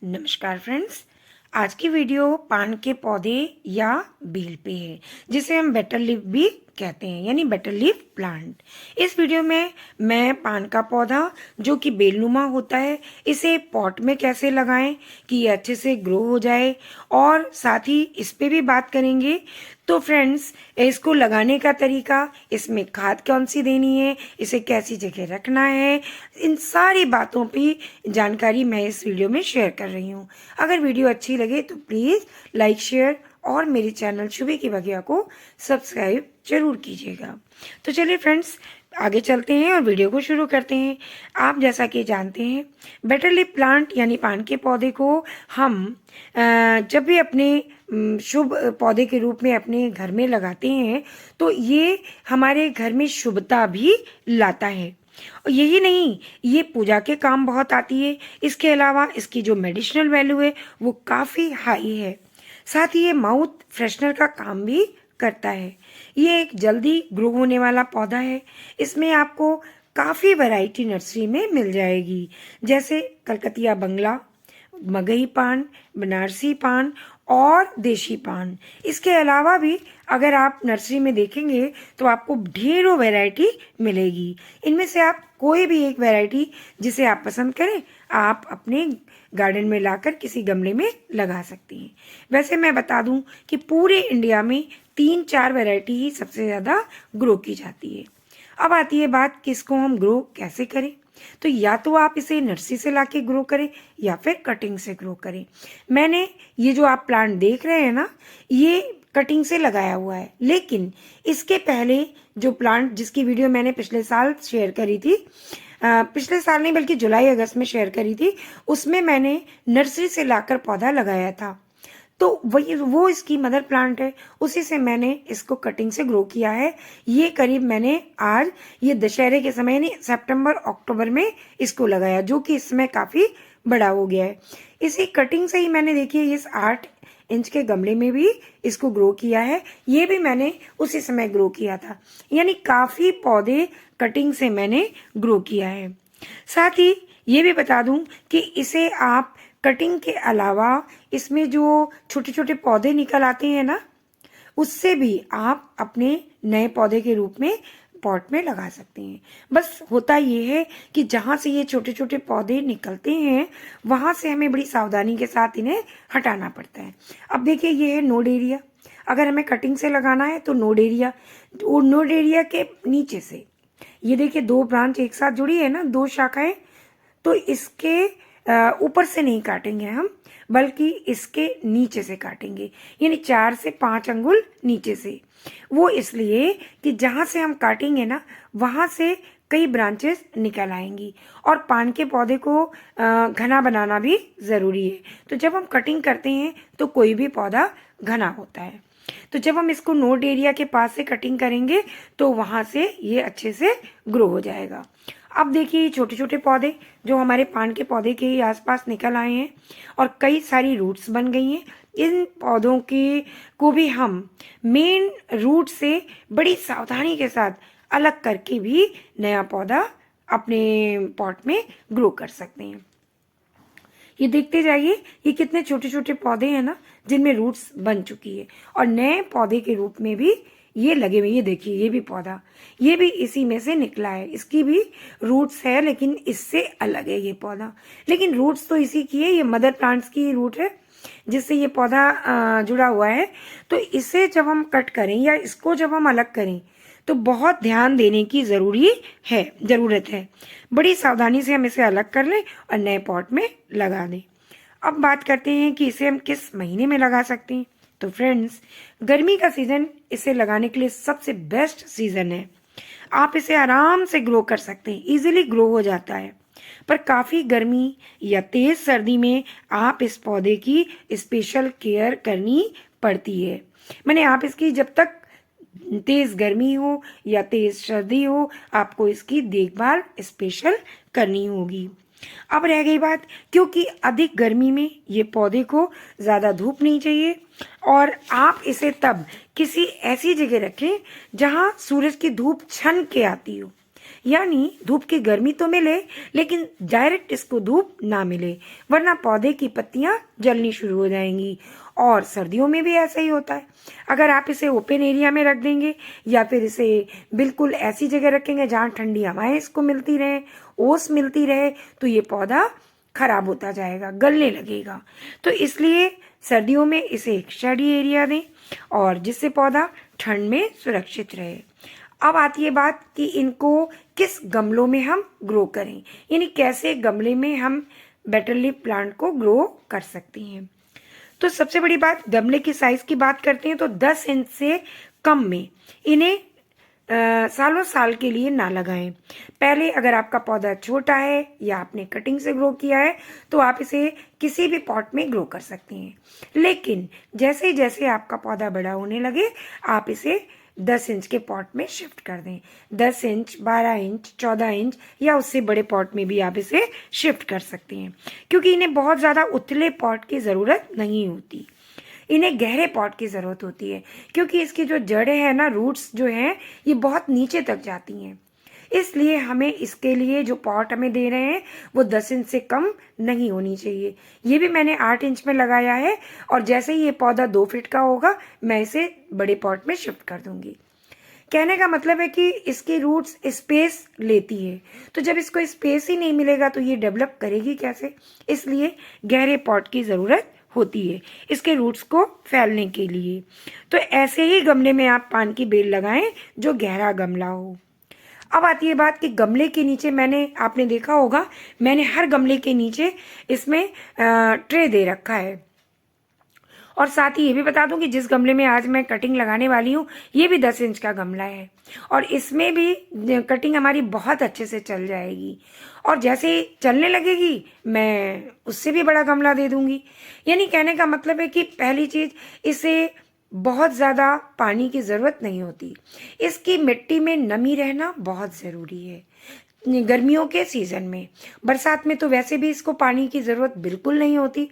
नमस्कार फ्रेंड्स। आज की वीडियो पान के पौधे या बेल पे है, जिसे हम बेटर लीफ भी कहते हैं, यानी बेटर लीफ प्लांट। इस वीडियो में मैं पान का पौधा जो कि बेलनुमा होता है, इसे पॉट में कैसे लगाएं कि ये अच्छे से ग्रो हो जाए, और साथ ही इस पे भी बात करेंगे। तो फ्रेंड्स, इसको लगाने का तरीका, इसमें खाद कौन सी देनी है, इसे कैसी जगह रखना है, इन सारी बातों की जानकारी मैं इस वीडियो में शेयर कर रही हूँ। अगर वीडियो अच्छी लगे तो प्लीज़ लाइक, शेयर और मेरे चैनल शुभी की बगिया को सब्सक्राइब जरूर कीजिएगा। तो चलिए फ्रेंड्स, आगे चलते हैं और वीडियो को शुरू करते हैं। आप जैसा कि जानते हैं, बेटर लीफ प्लांट यानी पान के पौधे को हम जब भी अपने शुभ पौधे के रूप में अपने घर में लगाते हैं तो ये हमारे घर में शुभता भी लाता है। और यही नहीं, ये पूजा के काम बहुत आती है। इसके अलावा इसकी जो मेडिसिनल वैल्यू है वो काफ़ी हाई है। साथ ही ये माउथ फ्रेशनर का काम भी करता है। ये एक जल्दी ग्रो होने वाला पौधा है। इसमें आपको काफ़ी वैरायटी नर्सरी में मिल जाएगी, जैसे कलकतिया बंगला, मगही पान, बनारसी पान और देशी पान। इसके अलावा भी अगर आप नर्सरी में देखेंगे तो आपको ढेरों वैरायटी मिलेगी। इनमें से आप कोई भी एक वैरायटी जिसे आप पसंद करें, आप अपने गार्डन में लाकर किसी गमले में लगा सकती हैं। वैसे मैं बता दूं कि पूरे इंडिया में 3-4 वैरायटी ही सबसे ज़्यादा ग्रो की जाती है। अब आती है बात कि इसको हम ग्रो कैसे करें। तो या तो आप इसे नर्सरी से लाके ग्रो करें या फिर कटिंग से ग्रो करें। मैंने ये जो आप प्लांट देख रहे हैं ना, ये कटिंग से लगाया हुआ है, लेकिन इसके पहले जो प्लांट जिसकी वीडियो मैंने पिछले साल शेयर करी थी, पिछले साल नहीं बल्कि जुलाई अगस्त में शेयर करी थी, उसमें मैंने नर्सरी से लाकर पौधा लगाया था। तो वही वो इसकी मदर प्लांट है, उसी से मैंने इसको कटिंग से ग्रो किया है। ये करीब मैंने आज ये दशहरे के समय यानी सितंबर अक्टूबर में इसको लगाया, जो कि इसमें काफ़ी बड़ा हो गया है। इसी कटिंग से ही मैंने देखिए इस 8 इंच के गमले में भी इसको ग्रो किया है। ये भी मैंने उसी समय ग्रो किया था, यानी काफ़ी पौधे कटिंग से मैंने ग्रो किया है। साथ ही ये भी बता दूं कि इसे आप कटिंग के अलावा इसमें जो छोटे छोटे पौधे निकल आते हैं ना, उससे भी आप अपने नए पौधे के रूप में पॉट में लगा सकते हैं। बस होता ये है कि जहाँ से ये छोटे छोटे पौधे निकलते हैं वहाँ से हमें बड़ी सावधानी के साथ इन्हें हटाना पड़ता है। अब देखिए, ये है नोड एरिया। अगर हमें कटिंग से लगाना है तो नोड एरिया के नीचे से, ये देखिए 2 ब्रांच एक साथ जुड़ी है ना, 2 शाखाएं, तो इसके ऊपर से नहीं काटेंगे हम, बल्कि इसके नीचे से काटेंगे, यानी 4 से 5 अंगुल नीचे से। वो इसलिए कि जहाँ से हम काटेंगे ना, वहाँ से कई ब्रांचेस निकल आएंगी, और पान के पौधे को घना बनाना भी ज़रूरी है। तो जब हम कटिंग करते हैं तो कोई भी पौधा घना होता है। तो जब हम इसको नोड एरिया के पास से कटिंग करेंगे तो वहाँ से ये अच्छे से ग्रो हो जाएगा। अब देखिए, छोटे छोटे पौधे जो हमारे पान के पौधे के ही आसपास निकल आए हैं और कई सारी रूट्स बन गई हैं। इन पौधों के को भी हम मेन रूट से बड़ी सावधानी के साथ अलग करके भी नया पौधा अपने पॉट में ग्रो कर सकते हैं। ये देखते जाइए, ये कितने छोटे छोटे पौधे हैं ना, जिनमें रूट्स बन चुकी है, और नए पौधे के रूप में भी ये लगे हुए। ये देखिए, ये भी पौधा, ये भी इसी में से निकला है। इसकी भी रूट्स है, लेकिन इससे अलग है ये पौधा। लेकिन रूट्स तो इसी की है, ये मदर प्लांट्स की रूट है जिससे ये पौधा जुड़ा हुआ है। तो इसे जब हम कट करें या इसको जब हम अलग करें तो बहुत ध्यान देने की ज़रूरत है। बड़ी सावधानी से हम इसे अलग कर लें और नए पॉट में लगा दें। अब बात करते हैं कि इसे हम किस महीने में लगा सकते हैं। तो फ्रेंड्स, गर्मी का सीज़न इसे लगाने के लिए सबसे बेस्ट सीज़न है। आप इसे आराम से ग्रो कर सकते हैं, इजीली ग्रो हो जाता है। पर काफ़ी गर्मी या तेज़ सर्दी में आप इस पौधे की स्पेशल केयर करनी पड़ती है। मैंने आप इसकी जब तक तेज़ गर्मी हो या तेज़ सर्दी हो, आपको इसकी देखभाल स्पेशल करनी होगी। अब रह गई बात, क्योंकि अधिक गर्मी में ये पौधे को ज़्यादा धूप नहीं चाहिए, और आप इसे तब किसी ऐसी जगह रखें जहाँ सूरज की धूप छन के आती हो, यानी धूप की गर्मी तो मिले लेकिन डायरेक्ट इसको धूप ना मिले, वरना पौधे की पत्तियां जलनी शुरू हो जाएंगी। और सर्दियों में भी ऐसा ही होता है। अगर आप इसे ओपन एरिया में रख देंगे या फिर इसे बिल्कुल ऐसी जगह रखेंगे जहाँ ठंडी हवाएं इसको मिलती रहे, ओस मिलती रहे, तो ये पौधा खराब होता जाएगा, गलने लगेगा। तो इसलिए सर्दियों में इसे एक शेडी एरिया दें और जिससे पौधा ठंड में सुरक्षित रहे। अब आती है बात कि इनको किस गमलों में हम ग्रो करें, यानी कैसे गमले में हम बेटर लीफ प्लांट को ग्रो कर सकते हैं। तो सबसे बड़ी बात, गमले की साइज की बात करते हैं तो 10 इंच से कम में इन्हें सालों साल के लिए ना लगाएं। पहले अगर आपका पौधा छोटा है या आपने कटिंग से ग्रो किया है तो आप इसे किसी भी पॉट में ग्रो कर सकते हैं, लेकिन जैसे जैसे आपका पौधा बड़ा होने लगे आप इसे 10 इंच के पॉट में शिफ्ट कर दें। 10 इंच, 12 इंच, 14 इंच या उससे बड़े पॉट में भी आप इसे शिफ्ट कर सकते हैं, क्योंकि इन्हें बहुत ज़्यादा उथले पॉट की ज़रूरत नहीं होती। इन्हें गहरे पॉट की ज़रूरत होती है, क्योंकि इसकी जो जड़ें हैं ना, रूट्स जो हैं, ये बहुत नीचे तक जाती हैं। इसलिए हमें इसके लिए जो पॉट हमें दे रहे हैं वो 10 इंच से कम नहीं होनी चाहिए। ये भी मैंने 8 इंच में लगाया है और जैसे ही ये पौधा 2 फीट का होगा मैं इसे बड़े पॉट में शिफ्ट कर दूंगी। कहने का मतलब है कि इसकी रूट्स स्पेस लेती है, तो जब इसको स्पेस ही नहीं मिलेगा तो ये डेवलप करेगी कैसे। इसलिए गहरे पॉट की ज़रूरत होती है इसके रूट्स को फैलने के लिए। तो ऐसे ही गमले में आप पान की बेल लगाएं जो गहरा गमला हो। अब आती है बात कि गमले के नीचे आपने देखा होगा, मैंने हर गमले के नीचे इसमें ट्रे दे रखा है। और साथ ही ये भी बता दूं कि जिस गमले में आज मैं कटिंग लगाने वाली हूँ ये भी 10 इंच का गमला है और इसमें भी कटिंग हमारी बहुत अच्छे से चल जाएगी। और जैसे चलने लगेगी मैं उससे भी बड़ा गमला दे दूंगी। यानी कहने का मतलब है कि पहली चीज, इसे बहुत ज़्यादा पानी की ज़रूरत नहीं होती। इसकी मिट्टी में नमी रहना बहुत ज़रूरी है। गर्मियों के सीज़न में, बरसात में तो वैसे भी इसको पानी की ज़रूरत बिल्कुल नहीं होती,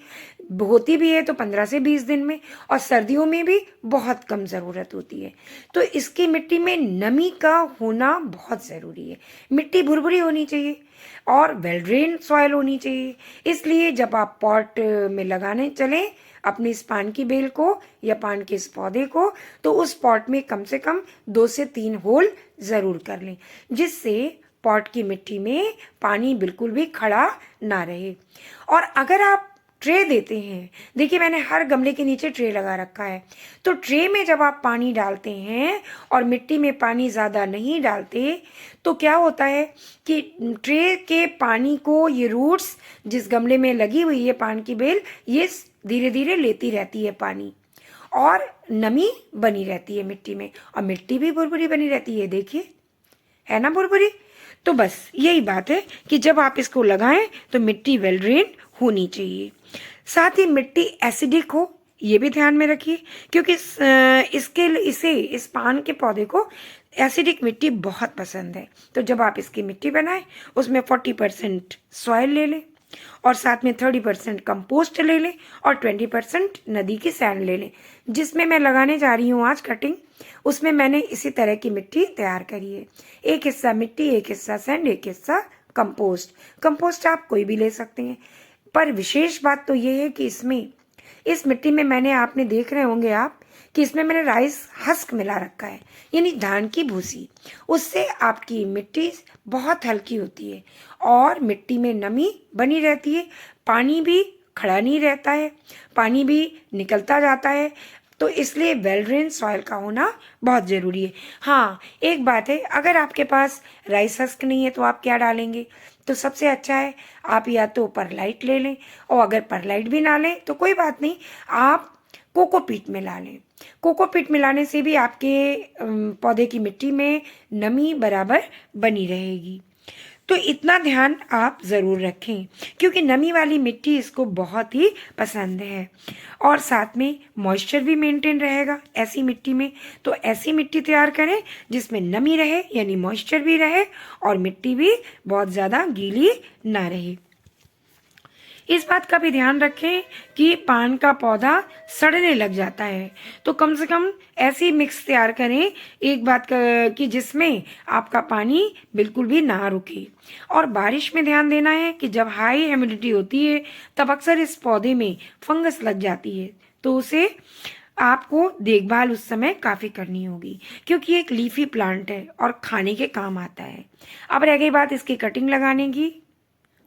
होती भी है तो 15 से 20 दिन में, और सर्दियों में भी बहुत कम ज़रूरत होती है। तो इसकी मिट्टी में नमी का होना बहुत ज़रूरी है। मिट्टी भुरभुरी होनी चाहिए और वेल ड्रेन सॉइल होनी चाहिए। इसलिए जब आप पॉट में लगाने चलें अपनी इस पान की बेल को या पान के इस पौधे को, तो उस पॉट में कम से कम 2 से 3 होल ज़रूर कर लें, जिससे पॉट की मिट्टी में पानी बिल्कुल भी खड़ा ना रहे। और अगर आप ट्रे देते हैं, देखिए मैंने हर गमले के नीचे ट्रे लगा रखा है, तो ट्रे में जब आप पानी डालते हैं और मिट्टी में पानी ज़्यादा नहीं डालते तो क्या होता है कि ट्रे के पानी को ये रूट्स जिस गमले में लगी हुई है पान की बेल, ये धीरे धीरे लेती रहती है पानी और नमी बनी रहती है मिट्टी में, और मिट्टी भी भुरभुरी बनी रहती है। देखिए है ना भुरभुरी। तो बस यही बात है कि जब आप इसको लगाएं तो मिट्टी वेल ड्रेन होनी चाहिए। साथ ही मिट्टी एसिडिक हो ये भी ध्यान में रखिए, क्योंकि इस पान के पौधे को एसिडिक मिट्टी बहुत पसंद है। तो जब आप इसकी मिट्टी बनाएं उसमें 40% सॉइल ले लें और साथ में 30% कंपोस्ट ले लें और 20% नदी की सैंड ले लें। जिसमें मैं लगाने जा रही हूँ आज कटिंग, उसमें मैंने इसी तरह की मिट्टी तैयार करी है। एक हिस्सा मिट्टी, एक हिस्सा सैंड, एक हिस्सा कंपोस्ट। कंपोस्ट आप कोई भी ले सकते हैं, पर विशेष बात तो ये है कि इस मिट्टी में आपने देख रहे होंगे आप कि इसमें मैंने राइस हस्क मिला रखा है, यानी धान की भूसी। उससे आपकी मिट्टी बहुत हल्की होती है और मिट्टी में नमी बनी रहती है, पानी भी खड़ा नहीं रहता है, पानी भी निकलता जाता है। तो इसलिए वेल ड्रेन सॉइल का होना बहुत ज़रूरी है। हाँ, एक बात है, अगर आपके पास राइस हस्क नहीं है तो आप क्या डालेंगे, तो सबसे अच्छा है आप या तो परलाइट ले लें, और अगर परलाइट भी ना लें तो कोई बात नहीं, आप कोकोपीट मिला लें। कोकोपीट मिलाने से भी आपके पौधे की मिट्टी में नमी बराबर बनी रहेगी। तो इतना ध्यान आप ज़रूर रखें, क्योंकि नमी वाली मिट्टी इसको बहुत ही पसंद है और साथ में मॉइस्चर भी मेंटेन रहेगा ऐसी मिट्टी में। तो ऐसी मिट्टी तैयार करें जिसमें नमी रहे, यानी मॉइस्चर भी रहे और मिट्टी भी बहुत ज़्यादा गीली ना रहे। इस बात का भी ध्यान रखें कि पान का पौधा सड़ने लग जाता है, तो कम से कम ऐसी मिक्स तैयार करें एक बात कि जिसमें आपका पानी बिल्कुल भी ना रुके। और बारिश में ध्यान देना है कि जब हाई ह्यूमिडिटी होती है तब अक्सर इस पौधे में फंगस लग जाती है, तो उसे आपको देखभाल उस समय काफ़ी करनी होगी, क्योंकि एक लीफी प्लांट है और खाने के काम आता है। अब रह गई बात इसकी कटिंग लगाने की।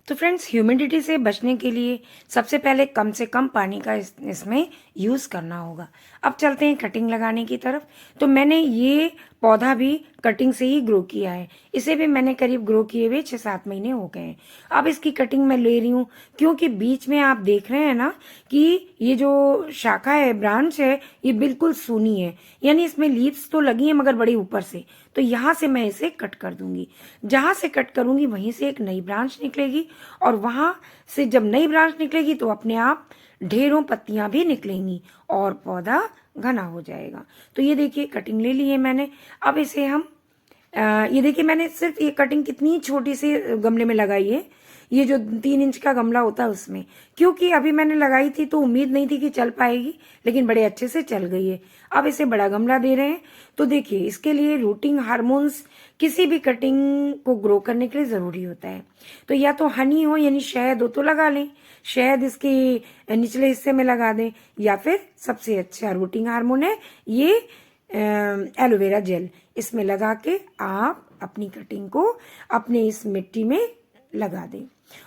तो फ्रेंड्स, ह्यूमिडिटी से बचने के लिए सबसे पहले कम से कम पानी का इसमें यूज़ करना होगा। अब चलते हैं कटिंग लगाने की तरफ। तो मैंने ये पौधा भी कटिंग से ही ग्रो किया है। इसे भी मैंने करीब ग्रो किए हुए 6-7 महीने हो गए हैं। अब इसकी कटिंग मैं ले रही हूँ, क्योंकि बीच में आप देख रहे हैं ना कि ये जो शाखा है, ब्रांच है, ये बिल्कुल सूनी है, यानी इसमें लीव्स तो लगी हैं मगर बड़ी ऊपर से। तो यहाँ से मैं इसे कट कर दूंगी। जहाँ से कट करूंगी वहीं से एक नई ब्रांच निकलेगी, और वहां से जब नई ब्रांच निकलेगी तो अपने आप ढेरों पत्तियां भी निकलेंगी और पौधा घना हो जाएगा। तो ये देखिए कटिंग ले ली है मैंने। अब इसे हम ये देखिए मैंने सिर्फ ये कटिंग कितनी छोटी सी गमले में लगाई है, ये जो 3 इंच का गमला होता है उसमें, क्योंकि अभी मैंने लगाई थी तो उम्मीद नहीं थी कि चल पाएगी, लेकिन बड़े अच्छे से चल गई है। अब इसे बड़ा गमला दे रहे हैं। तो देखिए इसके लिए रूटिंग हार्मोन्स किसी भी कटिंग को ग्रो करने के लिए जरूरी होता है। तो या तो हनी हो यानी शहद हो तो लगा लें, शहद इसके निचले हिस्से में लगा दें, या फिर सबसे अच्छा रूटिंग हार्मोन है ये एलोवेरा जेल, इसमें लगा के आप अपनी कटिंग को अपने इस मिट्टी में लगा दें।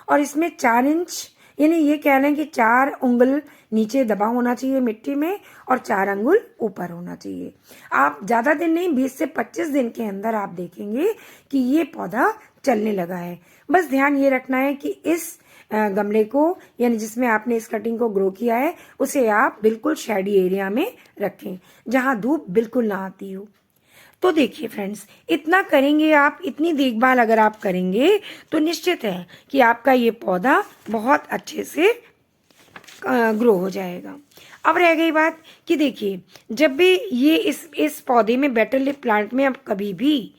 और इसमें 4 इंच यानी ये कह लें कि 4 उंगल नीचे दबा होना चाहिए मिट्टी में और 4 अंगुल ऊपर होना चाहिए। आप ज्यादा दिन नहीं, 20 से 25 दिन के अंदर आप देखेंगे कि ये पौधा चलने लगा है। बस ध्यान ये रखना है कि इस गमले को यानी जिसमें आपने इस कटिंग को ग्रो किया है उसे आप बिल्कुल शेडी एरिया में रखें, जहां धूप बिल्कुल ना आती हो। तो देखिए फ्रेंड्स, इतना करेंगे आप, इतनी देखभाल अगर आप करेंगे तो निश्चित है कि आपका ये पौधा बहुत अच्छे से ग्रो हो जाएगा। अब रह गई बात कि देखिए जब भी ये इस पौधे में, बेटर लिफ प्लांट में, अब कभी भी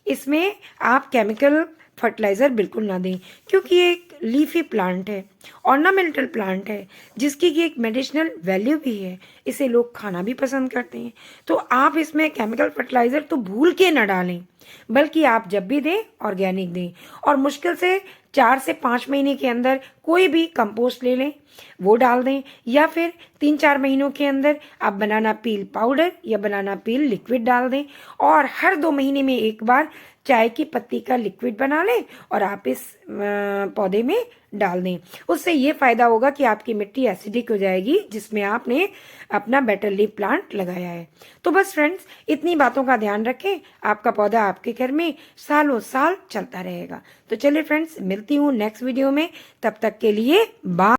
इसमें आप केमिकल फर्टिलाइजर बिल्कुल ना दें, क्योंकि ये एक लीफी प्लांट है, ऑर्नामेंटल प्लांट है, जिसकी की एक मेडिसिनल वैल्यू भी है। इसे लोग खाना भी पसंद करते हैं। तो आप इसमें केमिकल फर्टिलाइजर तो भूल के न डालें, बल्कि आप जब भी दें ऑर्गेनिक दें। और मुश्किल से 4 से 5 महीने के अंदर कोई भी कंपोस्ट ले लें, वो डाल दें, या फिर 3-4 महीनों के अंदर आप बनाना पील पाउडर या बनाना पील लिक्विड डाल दें। और हर 2 महीने में एक बार चाय की पत्ती का लिक्विड बना लें और आप इस पौधे में डाल दें। उससे ये फायदा होगा कि आपकी मिट्टी एसिडिक हो जाएगी जिसमें आपने अपना बेटर लीफ प्लांट लगाया है। तो बस फ्रेंड्स, इतनी बातों का ध्यान रखें, आपका पौधा आपके घर में सालों साल चलता रहेगा। तो चलिए फ्रेंड्स, मिलती हूँ नेक्स्ट वीडियो में, तब तक के लिए बाय।